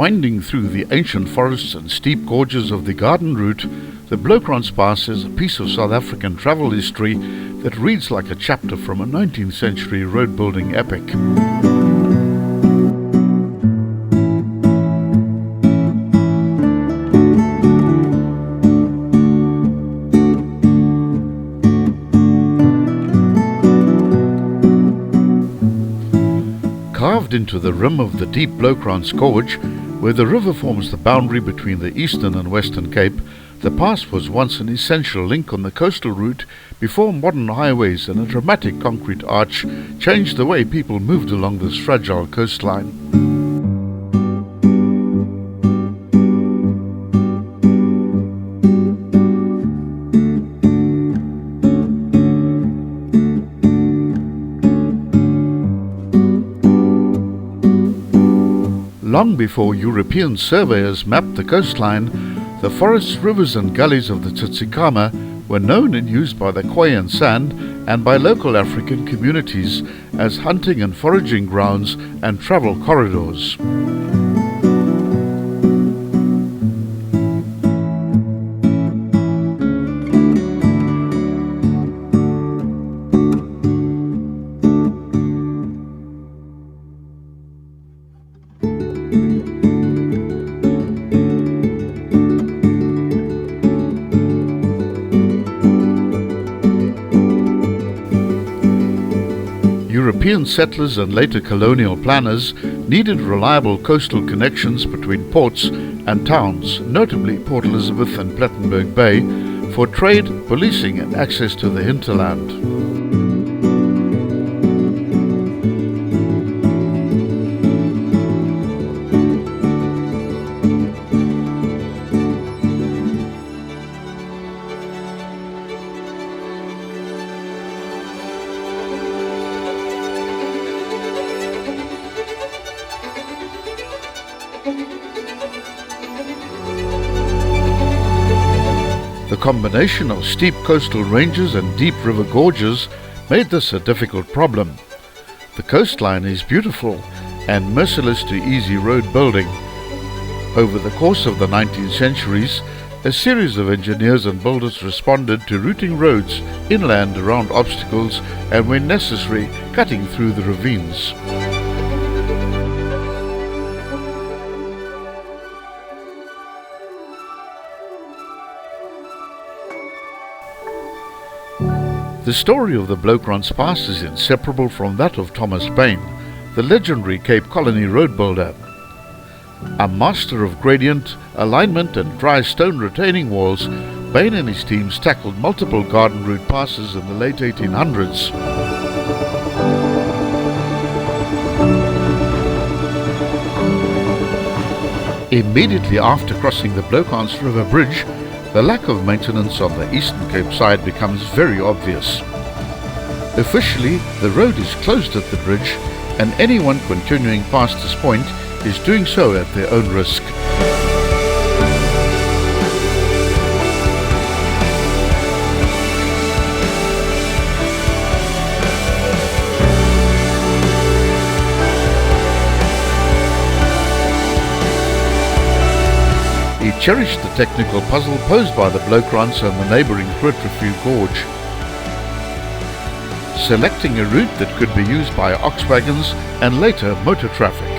Winding through the ancient forests and steep gorges of the garden route, the Bloukrans Pass is a piece of South African travel history that reads like a chapter from a 19th century road-building epic. Carved into the rim of the deep Bloukrans Gorge, where the river forms the boundary between the Eastern and Western Cape, the pass was once an essential link on the coastal route before modern highways and a dramatic concrete arch changed the way people moved along this fragile coastline. Long before European surveyors mapped the coastline, the forests, rivers and gullies of the Tsitsikamma were known and used by the Khoi and San and by local African communities as hunting and foraging grounds and travel corridors. European settlers and later colonial planners needed reliable coastal connections between ports and towns, notably Port Elizabeth and Plettenberg Bay, for trade, policing and access to the hinterland. The combination of steep coastal ranges and deep river gorges made this a difficult problem. The coastline is beautiful and merciless to easy road building. Over the course of the 19th centuries, a series of engineers and builders responded to routing roads inland around obstacles and, when necessary, cutting through the ravines. The story of the Bloukrans Pass is inseparable from that of Thomas Paine, the legendary Cape Colony road builder. A master of gradient, alignment and dry stone retaining walls, Paine and his teams tackled multiple garden route passes in the late 1800s. Immediately after crossing the Bloukrans River Bridge, the lack of maintenance on the Eastern Cape side becomes very obvious. Officially, the road is closed at the bridge, and anyone continuing past this point is doing so at their own risk. He cherished the technical puzzle posed by the Bloukrans and the neighbouring Grootrefuge Gorge, selecting a route that could be used by ox wagons and later motor traffic.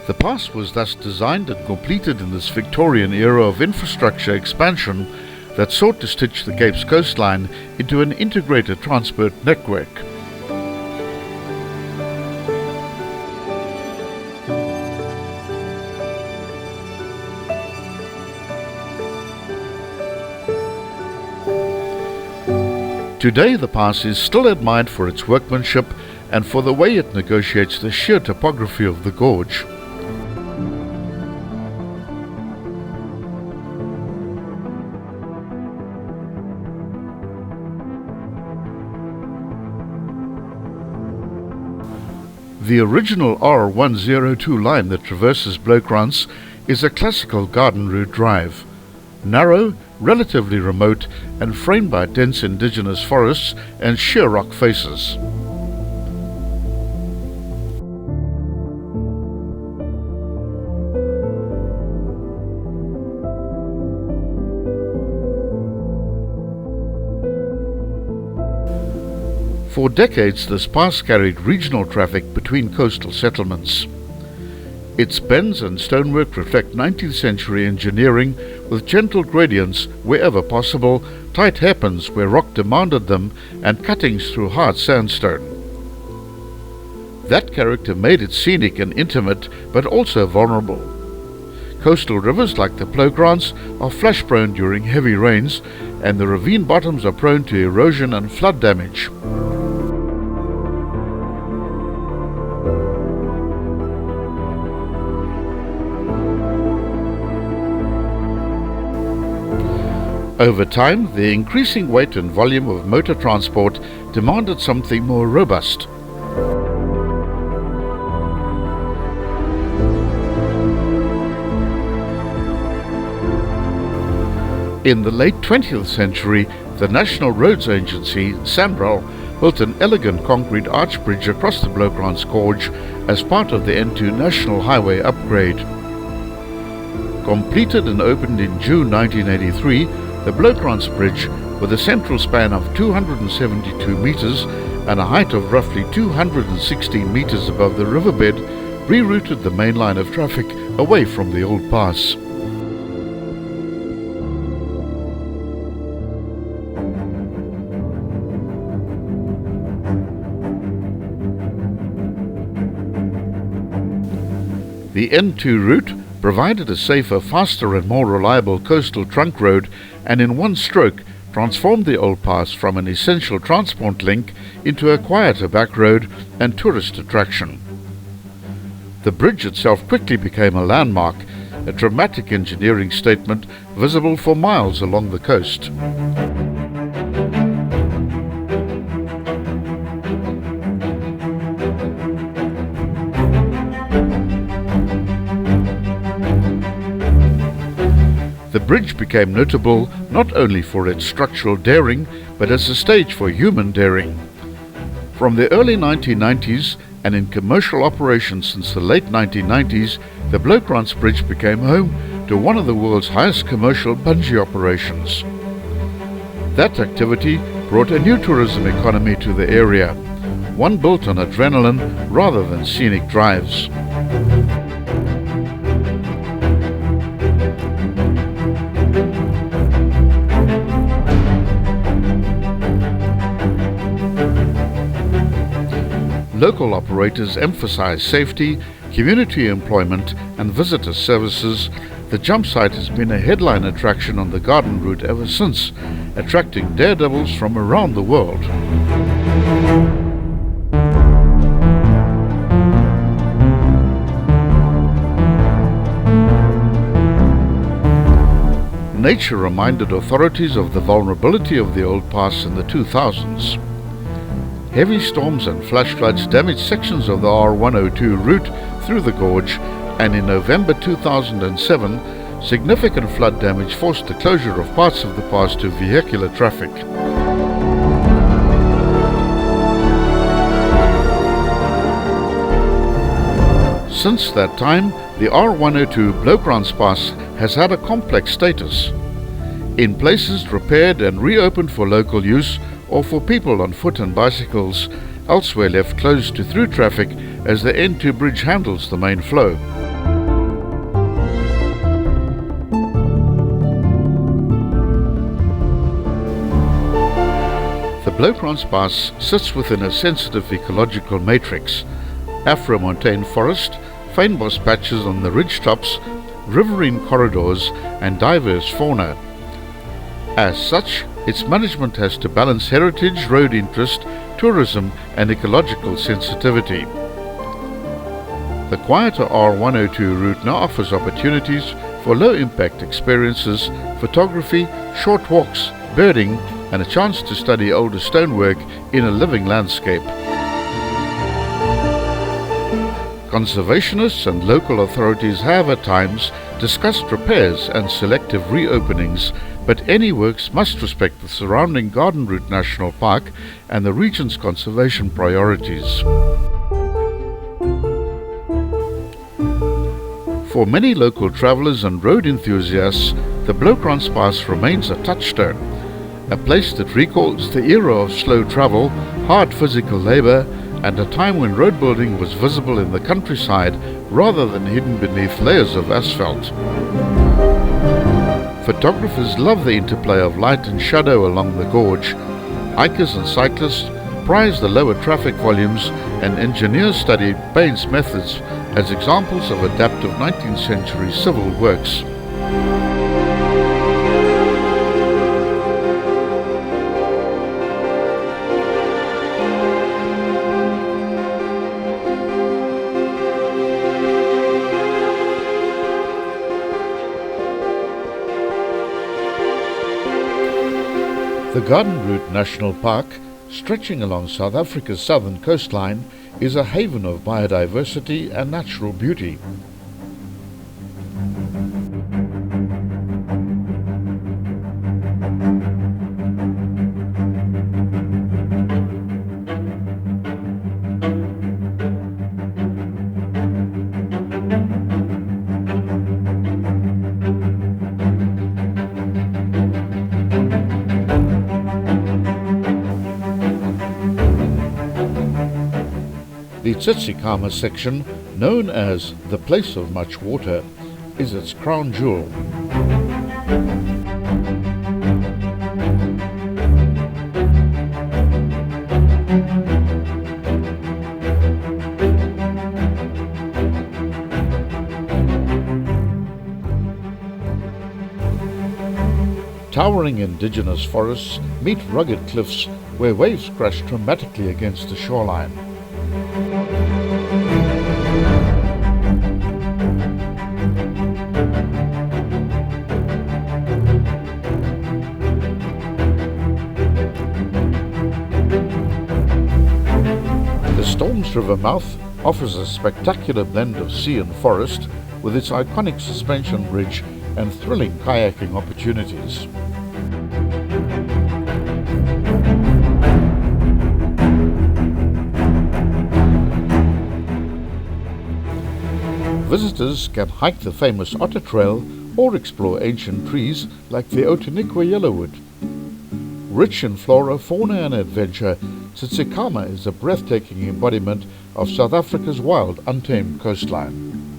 The pass was thus designed and completed in this Victorian era of infrastructure expansion that sought to stitch the Cape's coastline into an integrated transport network. Today the pass is still admired for its workmanship and for the way it negotiates the sheer topography of the gorge. The original R102 line that traverses Bloukrans is a classical garden route drive. Narrow, relatively remote, and framed by dense indigenous forests and sheer rock faces. For decades, this pass carried regional traffic between coastal settlements. Its bends and stonework reflect 19th century engineering with gentle gradients wherever possible, tight hairpins where rock demanded them, and cuttings through hard sandstone. That character made it scenic and intimate, but also vulnerable. Coastal rivers like the Bloukrans are flash-prone during heavy rains, and the ravine bottoms are prone to erosion and flood damage. Over time, the increasing weight and volume of motor transport demanded something more robust. In the late 20th century, the National Roads Agency, SANRAL, built an elegant concrete arch bridge across the Bloukrans Gorge as part of the N2 National Highway upgrade. Completed and opened in June 1983, the Bloukrans Bridge, with a central span of 272 meters and a height of roughly 216 meters above the riverbed, rerouted the main line of traffic away from the old pass. The N2 route provided a safer, faster and more reliable coastal trunk road, and in one stroke transformed the old pass from an essential transport link into a quieter back road and tourist attraction. The bridge itself quickly became a landmark, a dramatic engineering statement visible for miles along the coast. The bridge became notable not only for its structural daring, but as a stage for human daring. From the early 1990s and in commercial operation since the late 1990s, the Bloukrans Bridge became home to one of the world's highest commercial bungee operations. That activity brought a new tourism economy to the area, one built on adrenaline rather than scenic drives. Local operators emphasize safety, community employment and visitor services. The jump site has been a headline attraction on the garden route ever since, attracting daredevils from around the world. Nature reminded authorities of the vulnerability of the old pass in the 2000s. Heavy storms and flash floods damaged sections of the R102 route through the gorge, and in November 2007, significant flood damage forced the closure of parts of the pass to vehicular traffic. Since that time, the R102 Bloukrans Pass has had a complex status. In places repaired and reopened for local use, or for people on foot and bicycles, elsewhere left closed to through traffic as the N2 bridge handles the main flow. The Bloukrans Pass sits within a sensitive ecological matrix: Afro-montane forest, fynbos patches on the ridge tops, riverine corridors and diverse fauna. As such, its management has to balance heritage, road interest, tourism and ecological sensitivity. The quieter R102 route now offers opportunities for low-impact experiences, photography, short walks, birding and a chance to study older stonework in a living landscape. Conservationists and local authorities have at times discussed repairs and selective reopenings, but any works must respect the surrounding Garden Route National Park and the region's conservation priorities. For many local travellers and road enthusiasts, the Bloukrans Pass remains a touchstone, a place that recalls the era of slow travel, hard physical labour, and a time when road building was visible in the countryside rather than hidden beneath layers of asphalt. Photographers love the interplay of light and shadow along the gorge. Hikers and cyclists prize the lower traffic volumes, and engineers study Bain's methods as examples of adaptive 19th century civil works. The Garden Route National Park, stretching along South Africa's southern coastline, is a haven of biodiversity and natural beauty. The Tsitsikamma section, known as the Place of Much Water, is its crown jewel. Towering indigenous forests meet rugged cliffs where waves crash dramatically against the shoreline. The Storms River mouth offers a spectacular blend of sea and forest with its iconic suspension bridge and thrilling kayaking opportunities. Visitors can hike the famous Otter Trail or explore ancient trees like the Outeniqua Yellowwood. Rich in flora, fauna and adventure, Tsitsikamma is a breathtaking embodiment of South Africa's wild, untamed coastline.